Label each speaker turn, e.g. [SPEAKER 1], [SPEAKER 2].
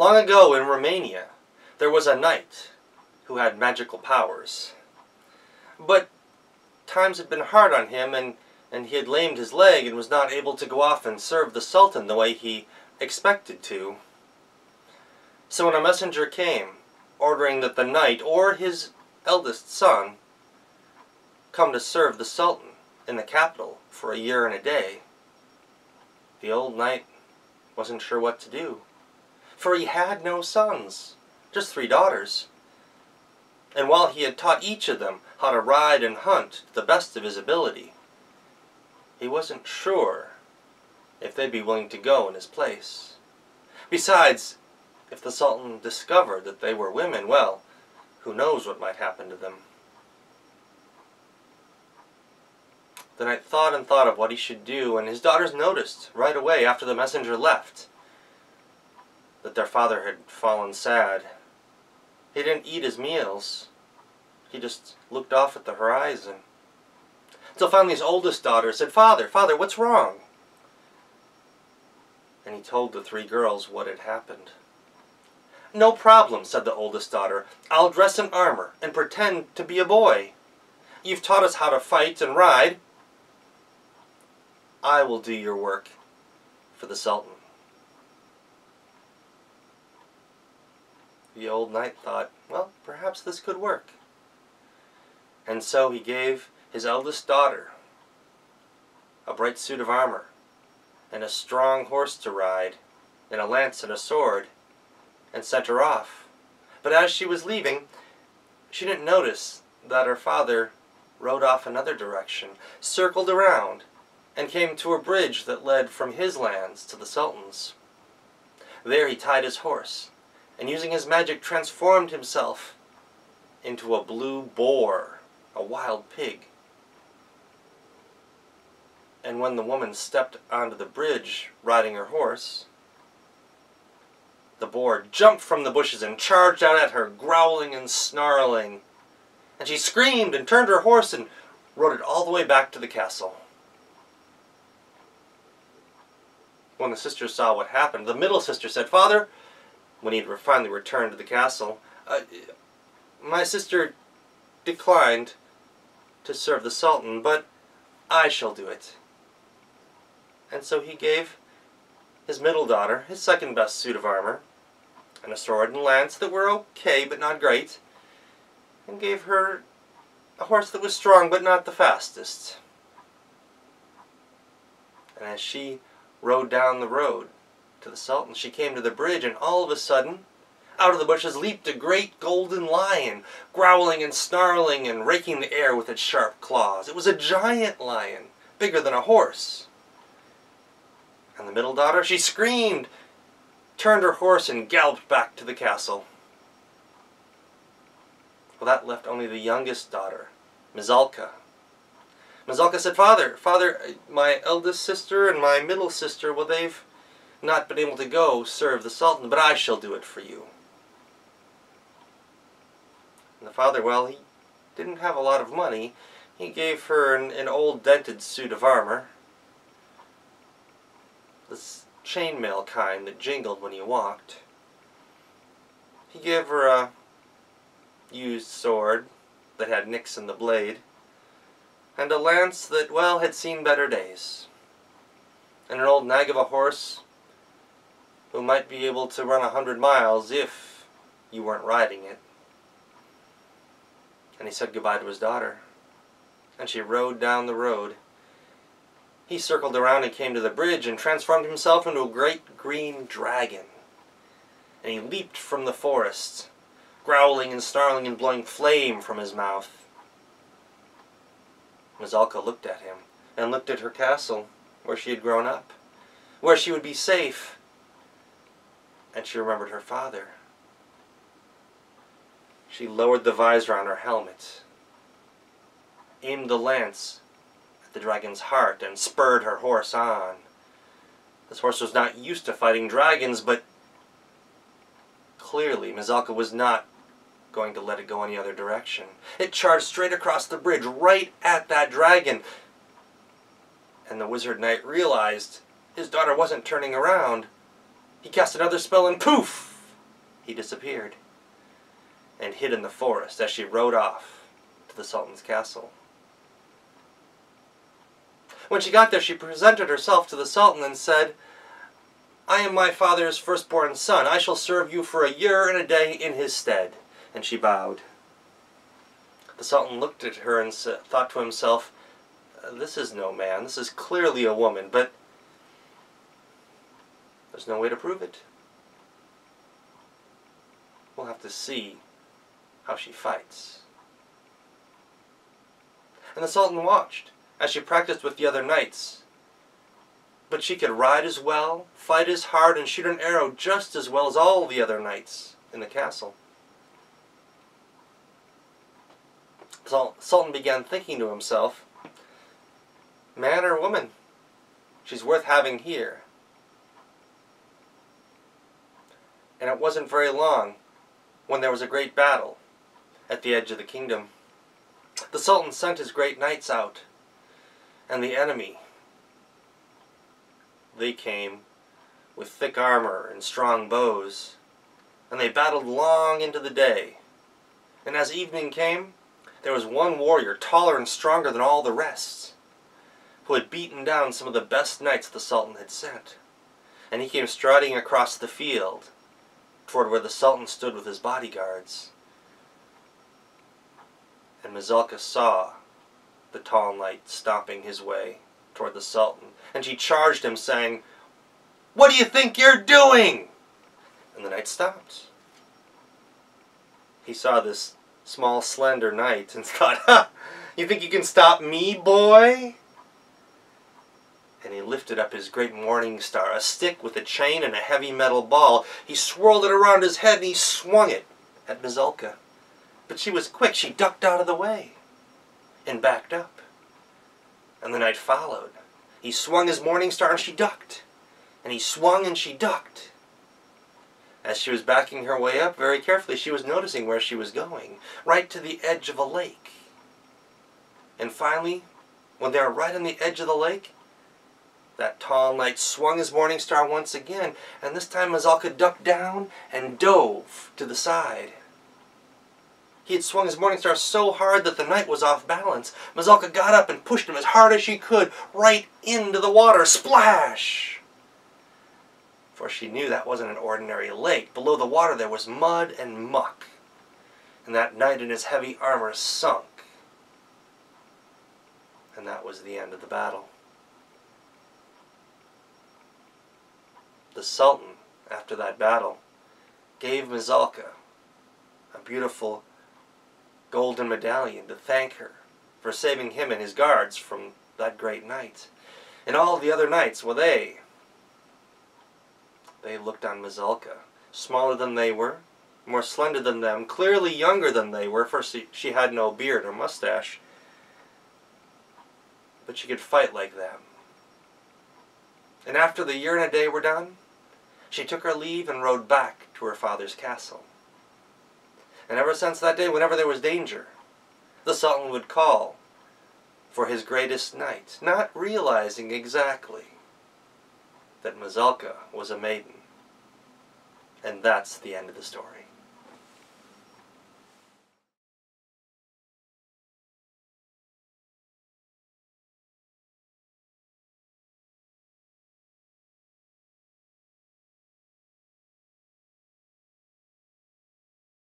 [SPEAKER 1] Long ago in Romania, there was a knight who had magical powers. But times had been hard on him, and he had lamed his leg and was not able to go off and serve the Sultan the way he expected to. So when a messenger came, ordering that the knight or his eldest son come to serve the Sultan in the capital for a year and a day, the old knight wasn't sure what to do. For he had no sons, just 3 daughters. And while he had taught each of them how to ride and hunt to the best of his ability, he wasn't sure if they'd be willing to go in his place. Besides, if the Sultan discovered that they were women, well, who knows what might happen to them. The knight thought and thought of what he should do, and his daughters noticed right away after the messenger left that their father had fallen sad. He didn't eat his meals. He just looked off at the horizon. Until finally his oldest daughter said, "Father, Father, what's wrong?" And he told the 3 girls what had happened. "No problem," said the oldest daughter. "I'll dress in armor and pretend to be a boy. You've taught us how to fight and ride. I will do your work for the Sultan." The old knight thought, well, perhaps this could work. And so he gave his eldest daughter a bright suit of armor, and a strong horse to ride, and a lance and a sword, and sent her off. But as she was leaving, she didn't notice that her father rode off another direction, circled around, and came to a bridge that led from his lands to the Sultan's. There he tied his horse, and using his magic transformed himself into a blue boar, a wild pig. And when the woman stepped onto the bridge riding her horse, the boar jumped from the bushes and charged out at her, growling and snarling. And she screamed and turned her horse and rode it all the way back to the castle. When the sisters saw what happened, the middle sister said, "Father," when he had finally returned to the castle, "my sister declined to serve the Sultan, but I shall do it." And so he gave his middle daughter his second best suit of armor, and a sword and lance that were okay but not great, and gave her a horse that was strong but not the fastest. And as she rode down the road to the Sultan, she came to the bridge, and all of a sudden, out of the bushes leaped a great golden lion, growling and snarling and raking the air with its sharp claws. It was a giant lion, bigger than a horse. And the middle daughter, she screamed, turned her horse, and galloped back to the castle. Well, that left only the youngest daughter, Mizilca. Mizilca said, Father, my eldest sister and my middle sister, well, they've not been able to go serve the Sultan, but I shall do it for you." And the father, well, he didn't have a lot of money. He gave her an old dented suit of armor, this chainmail kind that jingled when you walked. He gave her a used sword that had nicks in the blade, and a lance that, well, had seen better days, and an old nag of a horse who might be able to run 100 miles if you weren't riding it. And he said goodbye to his daughter, and she rode down the road. He circled around and came to the bridge and transformed himself into a great green dragon. And he leaped from the forest, growling and snarling and blowing flame from his mouth. Mizilca looked at him, and looked at her castle, where she had grown up, where she would be safe. And she remembered her father. She lowered the visor on her helmet, aimed the lance at the dragon's heart, and spurred her horse on. This horse was not used to fighting dragons, but clearly Mizilca was not going to let it go any other direction. It charged straight across the bridge, right at that dragon. And the wizard knight realized his daughter wasn't turning around. He cast another spell, and poof! he disappeared and hid in the forest as she rode off to the Sultan's castle. When she got there, she presented herself to the Sultan and said, "I am my father's firstborn son. I shall serve you for a year and a day in his stead." And she bowed. The Sultan looked at her and thought to himself, "This is no man. This is clearly a woman, but there's no way to prove it. We'll have to see how she fights." And the Sultan watched as she practiced with the other knights. But she could ride as well, fight as hard, and shoot an arrow just as well as all the other knights in the castle. The Sultan began thinking to himself, "Man or woman, she's worth having here." And it wasn't very long when there was a great battle at the edge of the kingdom. The Sultan sent his great knights out, and the enemy, they came with thick armor and strong bows, and they battled long into the day. And as evening came, there was one warrior, taller and stronger than all the rest, who had beaten down some of the best knights the Sultan had sent. And he came striding across the field toward where the Sultan stood with his bodyguards. And Mizilca saw the tall knight stomping his way toward the Sultan, and she charged him, saying, "What do you think you're doing?" And the knight stopped. He saw this small, slender knight and thought, "Ha! You think you can stop me, boy?" And he lifted up his great morning star, a stick with a chain and a heavy metal ball. He swirled it around his head and he swung it at Mizilca. But she was quick. She ducked out of the way and backed up. And the knight followed. He swung his morning star and she ducked. And he swung and she ducked. As she was backing her way up very carefully, she was noticing where she was going, right to the edge of a lake. And finally, when they were right on the edge of the lake, that tall knight swung his morning star once again, and this time Mizilca ducked down and dove to the side. He had swung his morning star so hard that the knight was off balance. Mizilca got up and pushed him as hard as she could right into the water. Splash! For she knew that wasn't an ordinary lake. Below the water there was mud and muck. And that knight in his heavy armor sunk. And that was the end of the battle. The Sultan, after that battle, gave Mizilca a beautiful golden medallion to thank her for saving him and his guards from that great knight. And all the other knights, well, they looked on Mizilca, smaller than they were, more slender than them, clearly younger than they were, for she had no beard or mustache, but she could fight like them. And after the year and a day were done, she took her leave and rode back to her father's castle. And ever since that day, whenever there was danger, the Sultan would call for his greatest knight, not realizing exactly that Mizilca was a maiden. And that's the end of the story.